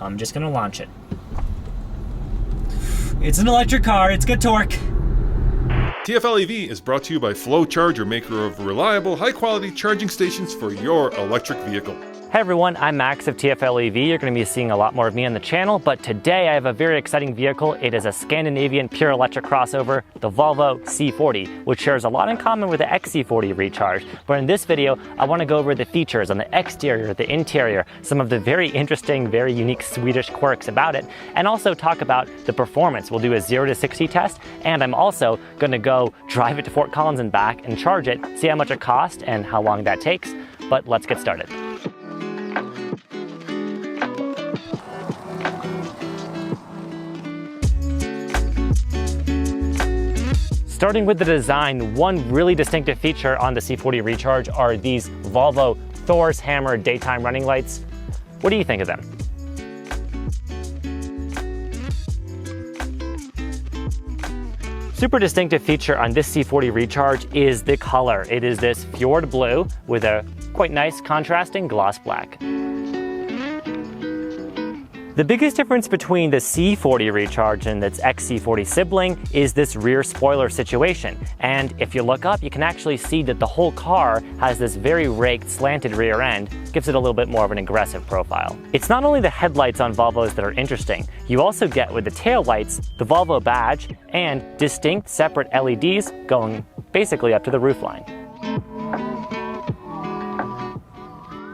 I'm just gonna launch it. It's an electric car, it's got torque. TFL EV is brought to you by Flow Charger, maker of reliable, high-quality charging stations for your electric vehicle. Hey everyone, I'm Max of TFL EV. You're going to be seeing a lot more of me on the channel, but today I have a very exciting vehicle. It is a Scandinavian pure electric crossover, the Volvo C40, which shares a lot in common with the XC40 Recharge. But in this video, I want to go over the features on the exterior, the interior, some of the very interesting, very unique Swedish quirks about it, and also talk about the performance. We'll do a 0 to 60 test, and I'm also going to go drive it to Fort Collins and back and charge it, see how much it costs and how long that takes. But let's get started. Starting with the design, one really distinctive feature on the C40 Recharge are these Volvo Thor's Hammer daytime running lights. What do you think of them? Super distinctive feature on this C40 Recharge is the color. It is this fjord blue with a quite nice contrasting gloss black. The biggest difference between the C40 Recharge and its XC40 sibling is this rear spoiler situation. And if you look up, you can actually see that the whole car has this very raked, slanted rear end, gives it a little bit more of an aggressive profile. It's not only the headlights on Volvos that are interesting, you also get with the tail lights, the Volvo badge, and distinct separate LEDs going basically up to the roofline.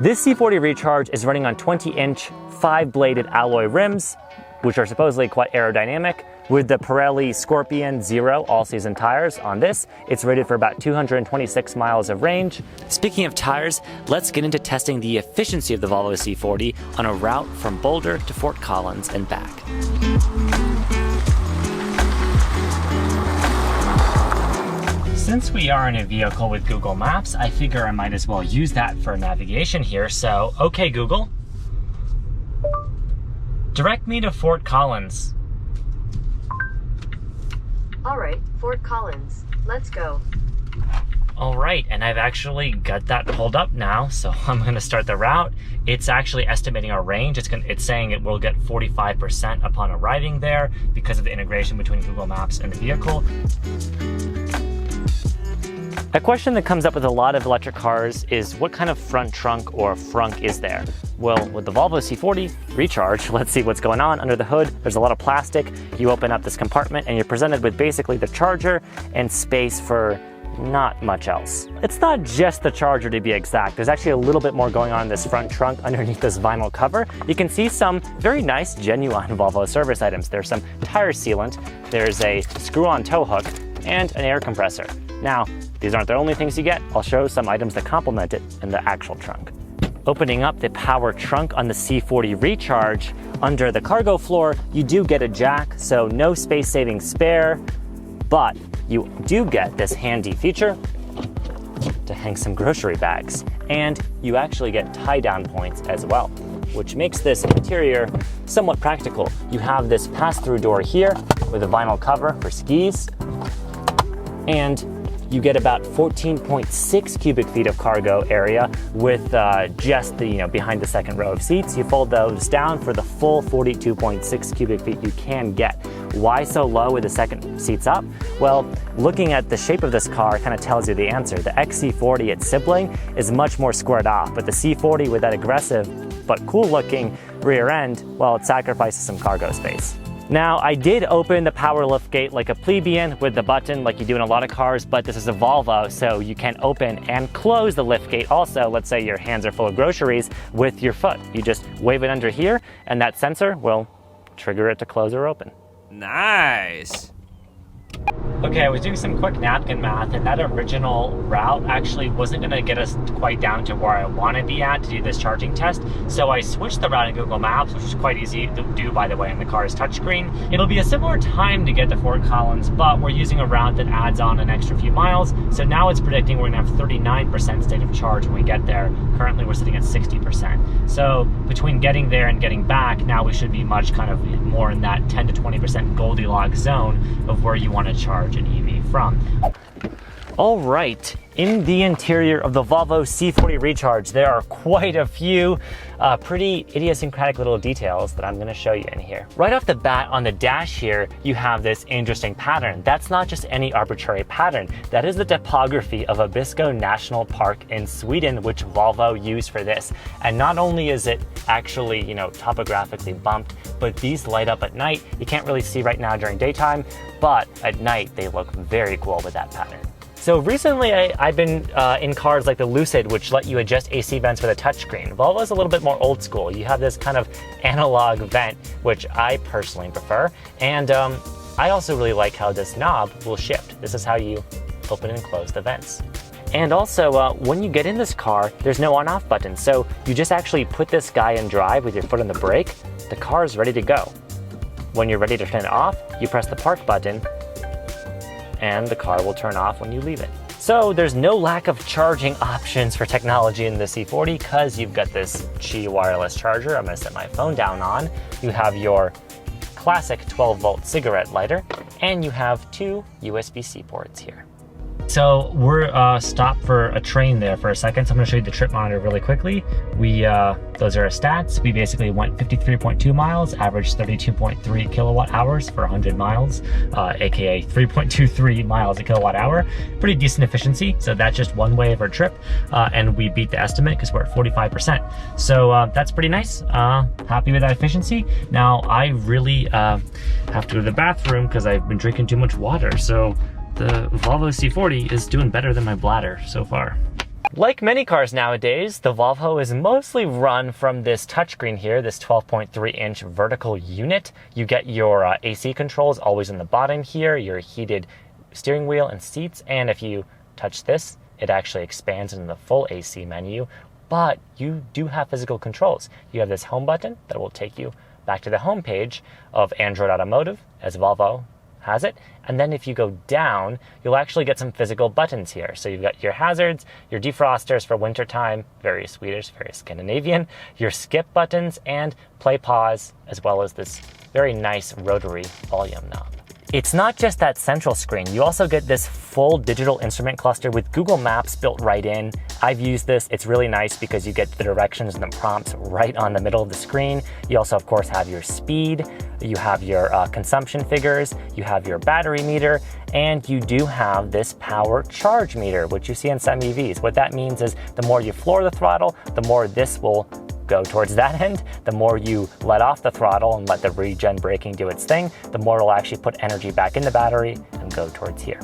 This C40 Recharge is running on 20-inch 5-bladed alloy rims, which are supposedly quite aerodynamic. With the Pirelli Scorpion Zero all-season tires on this, it's rated for about 226 miles of range. Speaking of tires, let's get into testing the efficiency of the Volvo C40 on a route from Boulder to Fort Collins and back. Since we are in a vehicle with Google Maps, I figure I might as well use that for navigation here. So, okay Google, direct me to Fort Collins. All right, Fort Collins, let's go. All right, and I've actually got that pulled up now, so I'm gonna start the route. It's actually estimating our range. It's saying it will get 45% upon arriving there because of the integration between Google Maps and the vehicle. A question that comes up with a lot of electric cars is what kind of front trunk or frunk is there? Well, with the Volvo C40 Recharge, let's see what's going on. Under the hood, there's a lot of plastic. You open up this compartment and you're presented with basically the charger and space for not much else. It's not just the charger to be exact. There's actually a little bit more going on in this front trunk underneath this vinyl cover. You can see some very nice, genuine Volvo service items. There's some tire sealant, there's a screw-on tow hook, and an air compressor. Now, these aren't the only things you get. I'll show some items that complement it in the actual trunk. Opening up the power trunk on the C40 Recharge, under the cargo floor, you do get a jack, so no space-saving spare, but you do get this handy feature to hang some grocery bags. And you actually get tie-down points as well, which makes this interior somewhat practical. You have this pass-through door here with a vinyl cover for skis, and you get about 14.6 cubic feet of cargo area with just the, behind the second row of seats. You fold those down for the full 42.6 cubic feet you can get. Why so low with the second seats up? Well, looking at the shape of this car kind of tells you the answer. The XC40, its sibling, is much more squared off, but the C40 with that aggressive but cool looking rear end, well, it sacrifices some cargo space. Now, I did open the power liftgate like a plebeian with the button like you do in a lot of cars, but this is a Volvo, so you can open and close the liftgate also. Let's say your hands are full of groceries with your foot. You just wave it under here, and that sensor will trigger it to close or open. Nice. Okay, I was doing some quick napkin math, and that original route actually wasn't gonna get us quite down to where I wanna be at to do this charging test. So I switched the route in Google Maps, which is quite easy to do, by the way, on the car's touchscreen. It'll be a similar time to get to Fort Collins, but we're using a route that adds on an extra few miles. So now it's predicting we're gonna have 39% state of charge when we get there. Currently, we're sitting at 60%. So between getting there and getting back, now we should be much kind of more in that 10 to 20% Goldilocks zone of where you wanna charge an EV from. All right, In the interior of the Volvo C40 Recharge, there are quite a few pretty idiosyncratic little details that I'm going to show you in here. Right off the bat on the dash here, you have this interesting pattern. That's not just any arbitrary pattern. That is the topography of Abisko National Park in Sweden, which Volvo used for this. And not only is it actually, topographically bumped, but these light up at night. You can't really see right now during daytime, but at night they look very cool with that pattern. So recently I've been in cars like the Lucid, which let you adjust AC vents with a touchscreen. Volvo's a little bit more old school. You have this kind of analog vent, which I personally prefer. And I also really like how this knob will shift. This is how you open and close the vents. And also, when you get in this car, there's no on-off button. So you just actually put this guy in drive with your foot on the brake. The car is ready to go. When you're ready to turn it off, you press the park button, and the car will turn off when you leave it. So there's no lack of charging options for technology in the C40 because you've got this Qi wireless charger I'm gonna set my phone down on. You have your classic 12-volt cigarette lighter, and you have two USB-C ports here. So we're stopped for a train there for a second, so I'm gonna show you the trip monitor really quickly. Those are our stats. We basically went 53.2 miles, averaged 32.3 kilowatt hours for 100 miles, aka 3.23 miles a kilowatt hour. Pretty decent efficiency, so that's just one way of our trip, and we beat the estimate because we're at 45%. So that's pretty nice. Happy with that efficiency. Now I really have to go to the bathroom because I've been drinking too much water, so the Volvo C40 is doing better than my bladder so far. Like many cars nowadays, the Volvo is mostly run from this touchscreen here, this 12.3-inch vertical unit. You get your AC controls always in the bottom here, your heated steering wheel and seats, and if you touch this, it actually expands into the full AC menu, but you do have physical controls. You have this home button that will take you back to the home page of Android Automotive, as Volvo has it. And then if you go down, you'll actually get some physical buttons here. So you've got your hazards, your defrosters for wintertime, very Swedish, very Scandinavian, your skip buttons, and play pause, as well as this very nice rotary volume knob. It's not just that central screen. You also get this full digital instrument cluster with Google Maps built right in. I've used this. It's really nice because you get the directions and the prompts right on the middle of the screen. You also, of course, have your speed. You have your consumption figures. You have your battery meter. And you do have this power charge meter, which you see in some EVs. What that means is the more you floor the throttle, the more this will go towards that end. The more you let off the throttle and let the regen braking do its thing, the more it'll actually put energy back in the battery and go towards here.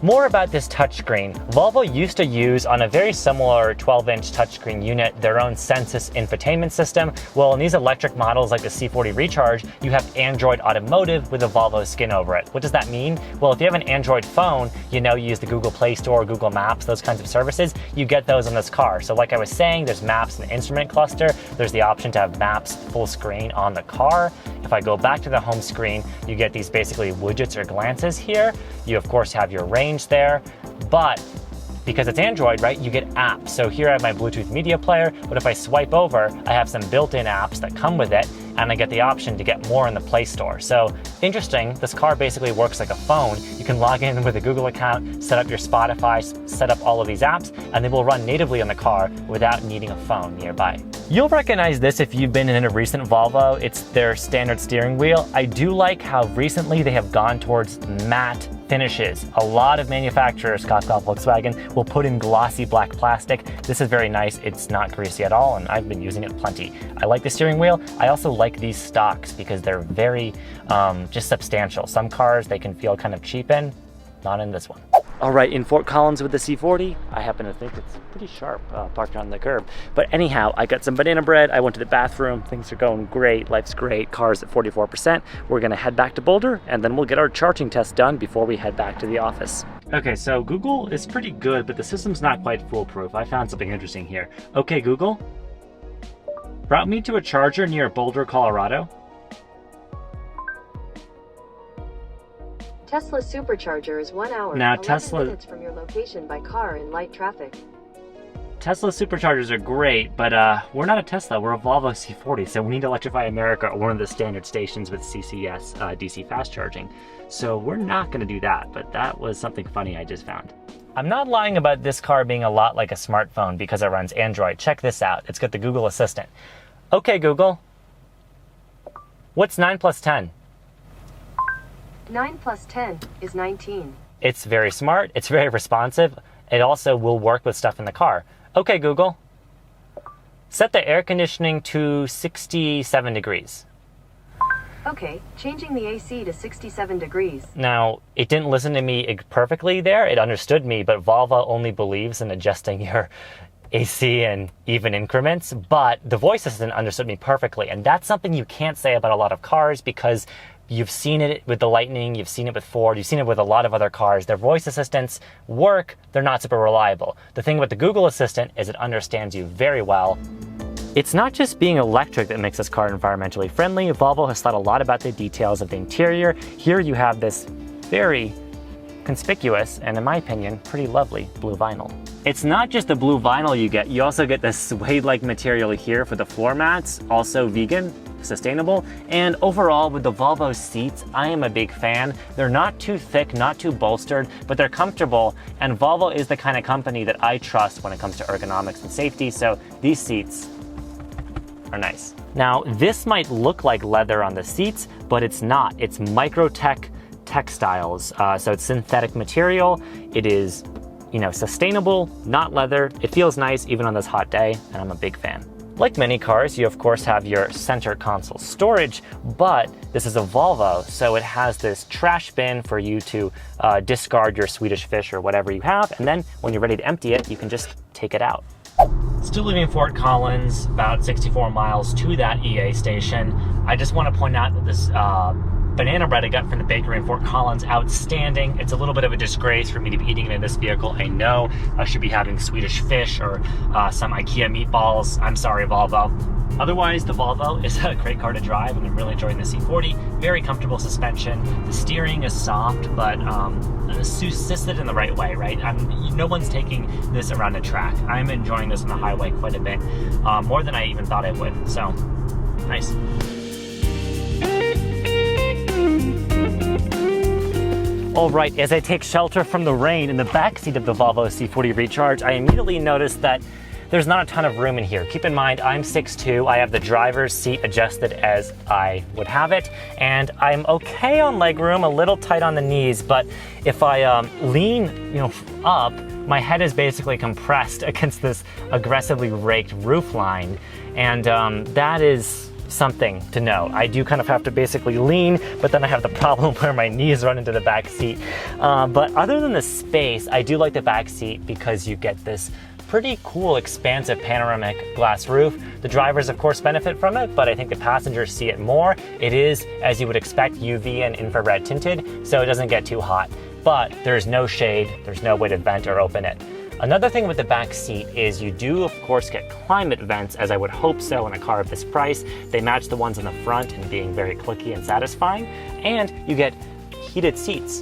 More about this touchscreen. Volvo used to use on a very similar 12-inch touchscreen unit their own Sensus infotainment system. Well, in these electric models like the C40 Recharge, you have Android Automotive with a Volvo skin over it. What does that mean? Well, if you have an Android phone, you use the Google Play Store, Google Maps, those kinds of services, you get those on this car. So like I was saying, there's Maps and instrument cluster. There's the option to have Maps full screen on the car. If I go back to the home screen, you get these basically widgets or glances here. You of course have your range there, but because it's Android, right, you get apps. So here I have my Bluetooth media player, but if I swipe over, I have some built-in apps that come with it, and I get the option to get more in the Play Store. So interesting, this car basically works like a phone. You can log in with a Google account, set up your Spotify, set up all of these apps, and they will run natively on the car without needing a phone nearby. You'll recognize this if you've been in a recent Volvo. It's their standard steering wheel. I do like how recently they have gone towards matte finishes. A lot of manufacturers, Cosworth, Volkswagen, will put in glossy black plastic. This is very nice. It's not greasy at all, and I've been using it plenty. I like the steering wheel. I also like these stocks because they're very just substantial. Some cars, they can feel kind of cheap in, not in this one. All right, in Fort Collins with the C40, I happen to think it's pretty sharp parked on the curb. But anyhow, I got some banana bread. I went to the bathroom. Things are going great. Life's great. Car's at 44%. We're going to head back to Boulder, and then we'll get our charging test done before we head back to the office. Okay, so Google is pretty good, but the system's not quite foolproof. I found something interesting here. Okay, Google, route me to a charger near Boulder, Colorado. Tesla Supercharger is 1 hour Now, 11 minutes from your location by car in light traffic. Tesla superchargers are great, but we're not a Tesla, we're a Volvo C40, so we need to electrify America or one of the standard stations with CCS DC fast charging. So we're not gonna do that, but that was something funny I just found. I'm not lying about this car being a lot like a smartphone because it runs Android. Check this out, it's got the Google Assistant. Okay, Google, what's 9 plus 10? 9 plus 10 is 19. It's very smart, it's very responsive. It also will work with stuff in the car. Okay, Google, set the air conditioning to 67 degrees. Okay, changing the AC to 67 degrees. Now, it didn't listen to me perfectly there. It understood me, but Volvo only believes in adjusting your AC in even increments, but the voice assistant understood me perfectly. And that's something you can't say about a lot of cars because you've seen it with the Lightning, you've seen it with Ford, you've seen it with a lot of other cars. Their voice assistants work, they're not super reliable. The thing with the Google Assistant is it understands you very well. It's not just being electric that makes this car environmentally friendly. Volvo has thought a lot about the details of the interior. Here you have this very conspicuous and, in my opinion, pretty lovely blue vinyl. It's not just the blue vinyl you get, you also get this suede-like material here for the floor mats, also vegan, sustainable, and overall with the Volvo seats, I am a big fan. They're not too thick, not too bolstered, but they're comfortable, and Volvo is the kind of company that I trust when it comes to ergonomics and safety, so these seats are nice. Now, this might look like leather on the seats, but it's not. It's Microtech textiles, so it's synthetic material. It is, sustainable, not leather. It feels nice even on this hot day, and I'm a big fan. Like many cars, you of course have your center console storage, but this is a Volvo, so it has this trash bin for you to discard your Swedish fish or whatever you have, and then when you're ready to empty it, you can just take it out. Still leaving Fort Collins, about 64 miles to that EA station. I just want to point out that this banana bread I got from the bakery in Fort Collins, outstanding. It's a little bit of a disgrace for me to be eating it in this vehicle. I know I should be having Swedish fish or some IKEA meatballs. I'm sorry, Volvo. Otherwise, the Volvo is a great car to drive, and I'm really enjoying the C40. Very comfortable suspension. The steering is soft, but assisted in the right way, right? No one's taking this around a track. I'm enjoying this on the highway quite a bit, more than I even thought I would. So, nice. All right, as I take shelter from the rain in the backseat of the Volvo C40 Recharge, I immediately noticed that there's not a ton of room in here. Keep in mind, I'm 6'2", I have the driver's seat adjusted as I would have it, and I'm okay on legroom, a little tight on the knees, but if I lean up, my head is basically compressed against this aggressively raked roof line, and that is something to know. I do kind of have to basically lean, but then I have the problem where my knees run into the back seat. But other than the space, I do like the back seat because you get this pretty cool expansive panoramic glass roof. The drivers of course benefit from it, but I think the passengers see it more. It is, as you would expect, UV and infrared tinted, so it doesn't get too hot. But there's no shade, there's no way to vent or open it. Another thing with the back seat is you do of course get climate vents, as I would hope so in a car of this price. They match the ones in the front in being very clicky and satisfying, and you get heated seats,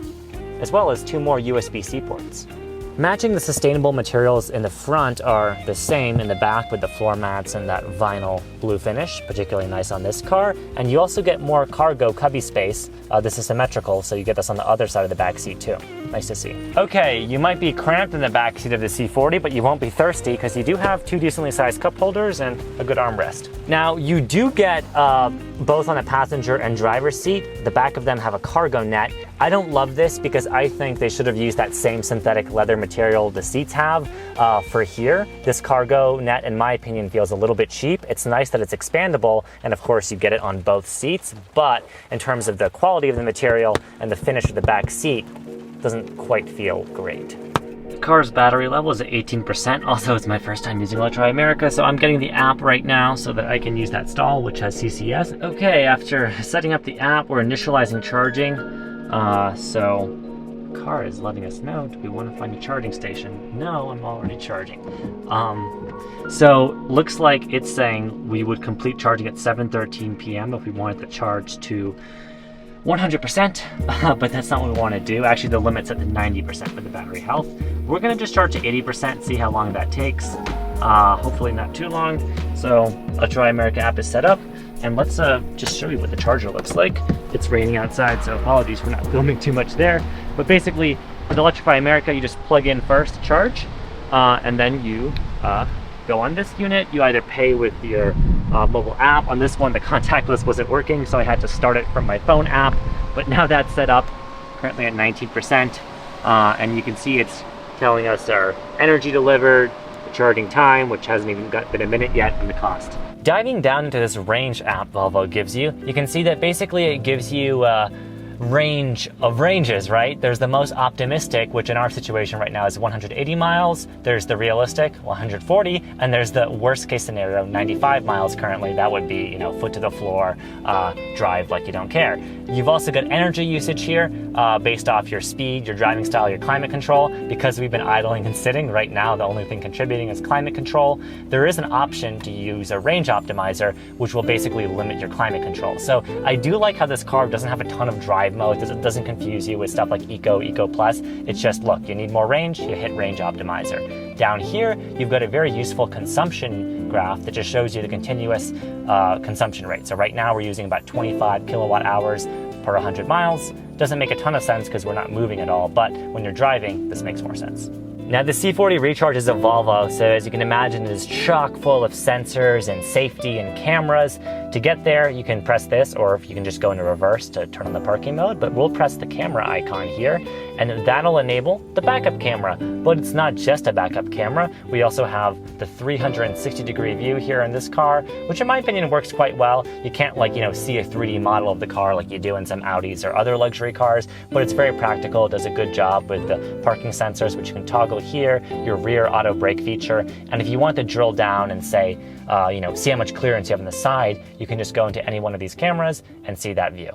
as well as 2 more USB-C ports. Matching the sustainable materials in the front are the same in the back with the floor mats and that vinyl blue finish, particularly nice on this car. And you also get more cargo cubby space. This is symmetrical, so you get this on the other side of the back seat too. Nice to see. Okay, you might be cramped in the back seat of the C40, but you won't be thirsty because you do have 2 decently sized cup holders and a good armrest. Now, you do get both on the passenger and driver's seat. The back of them have a cargo net. I don't love this because I think they should have used that same synthetic leather material the seats have for here. This cargo net, in my opinion, feels a little bit cheap. It's nice that it's expandable, and of course you get it on both seats, but in terms of the quality of the material and the finish of the back seat, doesn't quite feel great. The car's battery level is at 18%. Also, it's my first time using Electrify America, so I'm getting the app right now so that I can use that stall, which has CCS. Okay, after setting up the app, we're initializing charging. So car is letting us know, do we want to find a charging station? No, I'm already charging. So looks like it's saying we would complete charging at 7:13 p.m. if we wanted to charge to 100%, but that's not what we want to do. Actually, the limit's at the 90% for the battery health. We're going to just charge to 80%, see how long that takes. hopefully not too long. So Electrify America app is set up, and let's just show you what the charger looks like. It's raining outside, so apologies for not filming too much there. But basically, with Electrify America, you just plug in first to charge, and then you go on this unit. You either pay with your mobile app. On this one, the contactless wasn't working, so I had to start it from my phone app. But now that's set up, currently at 19%, and you can see it's telling us our energy delivered, the charging time, which hasn't even been a minute yet, and the cost. Diving down into this range app Volvo gives you, you can see that basically it gives you range of ranges, right? There's the most optimistic, which in our situation right now is 180 miles. There's the realistic, 140, and there's the worst case scenario, 95 miles currently. That would be, foot to the floor, drive like you don't care. You've also got energy usage here based off your speed, your driving style, your climate control. Because we've been idling and sitting right now, the only thing contributing is climate control. There is an option to use a range optimizer, which will basically limit your climate control. So I do like how this car doesn't have a ton of drive mode. It doesn't confuse you with stuff like Eco Plus. It's just, look, you need more range, you hit range optimizer. Down here, you've got a very useful consumption graph that just shows you the continuous consumption rate. So right now we're using about 25 kilowatt hours per 100 miles. Doesn't make a ton of sense because we're not moving at all, but when you're driving, this makes more sense. Now the C40 Recharge is a Volvo, so as you can imagine, it is chock full of sensors and safety and cameras. To get there, you can press this, or if you can just go into reverse to turn on the parking mode, but we'll press the camera icon here, and that'll enable the backup camera. But it's not just a backup camera. We also have the 360-degree view here in this car, which in my opinion works quite well. You can't see a 3D model of the car like you do in some Audis or other luxury cars, but it's very practical. It does a good job with the parking sensors, which you can toggle here, your rear auto brake feature, and if you want to drill down and say, see how much clearance you have on the side, you can just go into any one of these cameras and see that view.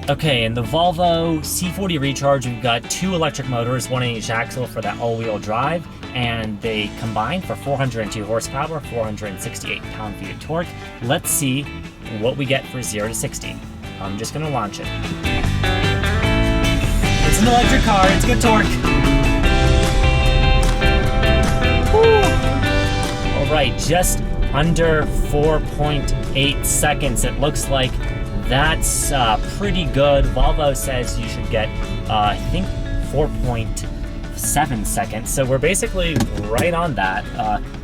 Okay, in the Volvo C40 Recharge, we've got two electric motors, one in each axle for that all-wheel drive, and they combine for 402 horsepower, 468 pound-feet of torque. Let's see what we get for 0 to 60. I'm just gonna launch it. It's an electric car, it's good torque. Woo. All right, just under 4.8 seconds. It looks like that's pretty good. Volvo says you should get, I think, 4.7 seconds. So we're basically right on that.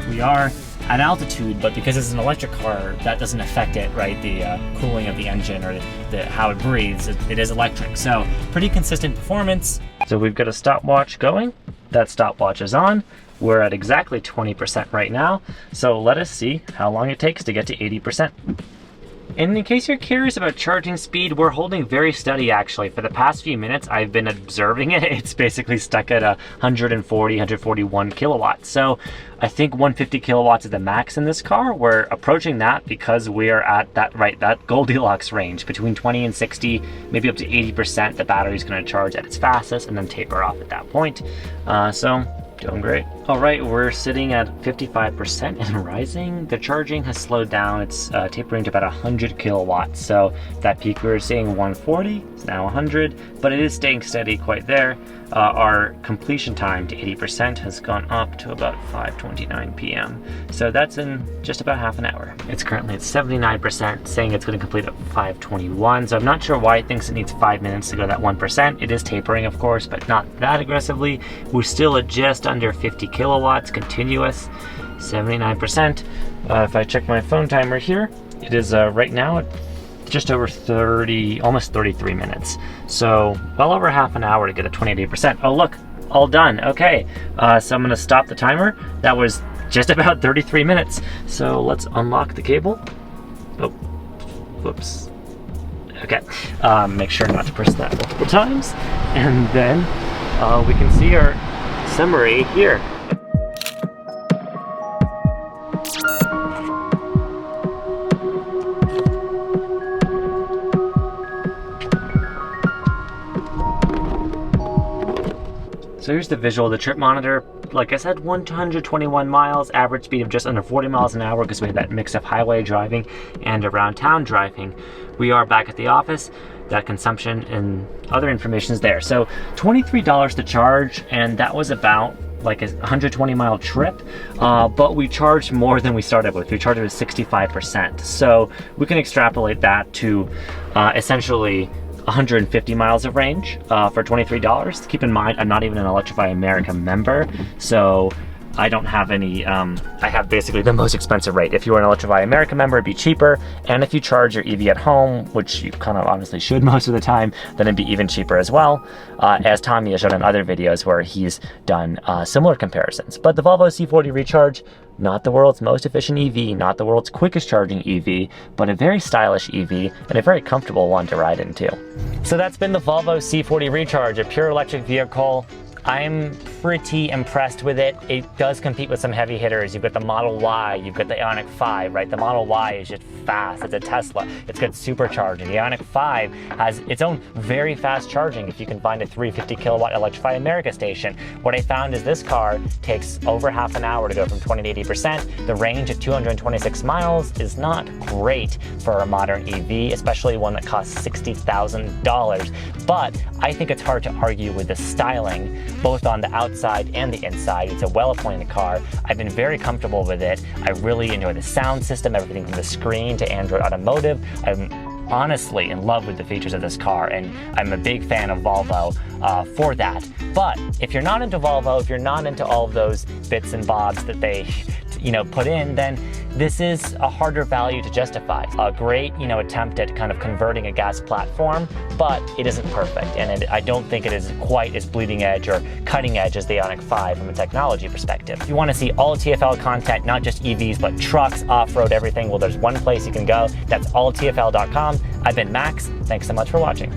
We are at altitude, but because it's an electric car, that doesn't affect it, right? The cooling of the engine or how it breathes, it is electric. So pretty consistent performance. So we've got a stopwatch going. That stopwatch is on. We're at exactly 20% right now. So let us see how long it takes to get to 80%. And in case you're curious about charging speed, we're holding very steady actually. For the past few minutes, I've been observing it. It's basically stuck at 140, 141 kilowatts. So I think 150 kilowatts is the max in this car. We're approaching that because we are at that Goldilocks range, between 20 and 60, maybe up to 80%. The battery's gonna charge at its fastest and then taper off at that point. So doing great. All right, we're sitting at 55% and rising. The charging has slowed down. It's tapering to about 100 kilowatts. So that peak we were seeing 140, it's now 100, but it is staying steady quite there. Our completion time to 80% has gone up to about 5:29 p.m. So that's in just about half an hour. It's currently at 79%, saying it's going to complete at 5:21. So I'm not sure why it thinks it needs 5 minutes to go to that 1%. It is tapering, of course, but not that aggressively. We're still at just under 50 kilowatts continuous, 79%. If I check my phone timer here, it is right now at just over 30, almost 33 minutes. So well over half an hour to get a 28%. Oh look, all done. Okay, so I'm gonna stop the timer. That was just about 33 minutes. So let's unlock the cable. Oh, whoops. Okay, make sure not to press that multiple times. And then we can see our summary here. So here's the visual of the trip monitor. Like I said, 121 miles, average speed of just under 40 miles an hour because we had that mix of highway driving and around town driving. We are back at the office. that consumption and other information is there. So $23 to charge, and that was about like a 120-mile trip, but we charged more than we started with. We charged it with 65%. So we can extrapolate that to essentially 150 miles of range for $23. Keep in mind, I'm not even an Electrify America member, so I don't have any, I have basically the most expensive rate. If you were an Electrify America member, it'd be cheaper. And if you charge your EV at home, which you kind of honestly should most of the time, then it'd be even cheaper as well, as Tommy has shown in other videos where he's done similar comparisons. But the Volvo C40 Recharge, not the world's most efficient EV, not the world's quickest charging EV, but a very stylish EV and a very comfortable one to ride in too. So that's been the Volvo C40 Recharge, a pure electric vehicle. I'm pretty impressed with it. It does compete with some heavy hitters. You've got the Model Y, you've got the Ioniq 5, right? The Model Y is just fast, it's a Tesla, it's got supercharging. The Ioniq 5 has its own very fast charging if you can find a 350 kilowatt Electrify America station. What I found is this car takes over half an hour to go from 20 to 80%. The range at 226 miles is not great for a modern EV, especially one that costs $60,000. But I think it's hard to argue with the styling, both on the outside and the inside. It's a well-appointed car. I've been very comfortable with it. I really enjoy the sound system, everything from the screen to Android Automotive. I'm honestly in love with the features of this car, and I'm a big fan of Volvo for that. But if you're not into Volvo, if you're not into all of those bits and bobs that they put in, then this is a harder value to justify. A great, attempt at kind of converting a gas platform, but it isn't perfect. And I don't think it is quite as bleeding edge or cutting edge as the Ioniq 5 from a technology perspective. If you want to see all TFL content, not just EVs, but trucks, off-road, everything, well, there's one place you can go. That's alltfl.com. I've been Max. Thanks so much for watching.